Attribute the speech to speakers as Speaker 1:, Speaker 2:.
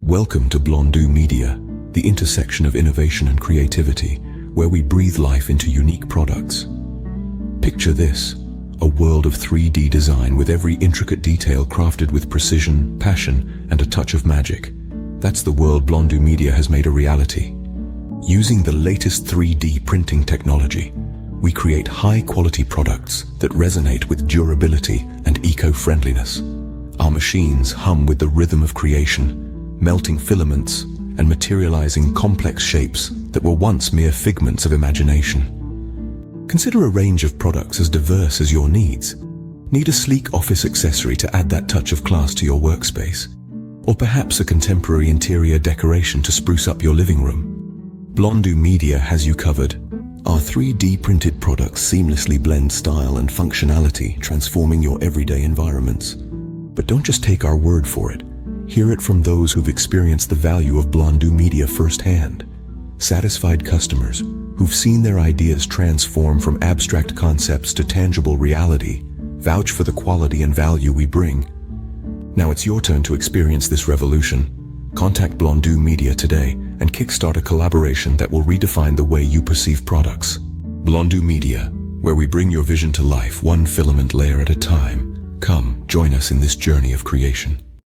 Speaker 1: Welcome to Blondu Media, the intersection of innovation and creativity, where we breathe life into unique products. Picture this, a world of 3D design with every intricate detail crafted with precision, passion, and a touch of magic. That's the world Blondu Media has made a reality. Using the latest 3D printing technology, we create high-quality products that resonate with durability and eco-friendliness. Our machines hum with the rhythm of creation, melting filaments and materializing complex shapes that were once mere figments of imagination. Consider a range of products as diverse as your needs. Need a sleek office accessory to add that touch of class to your workspace? Or perhaps a contemporary interior decoration to spruce up your living room? Blondu Media has you covered. Our 3D printed products seamlessly blend style and functionality, transforming your everyday environments. But don't just take our word for it. Hear it from those who've experienced the value of Blondu Media firsthand. Satisfied customers who've seen their ideas transform from abstract concepts to tangible reality vouch for the quality and value we bring. Now it's your turn to experience this revolution. Contact Blondu Media today and kickstart a collaboration that will redefine the way you perceive products. Blondu Media, where we bring your vision to life one filament layer at a time. Come, join us in this journey of creation.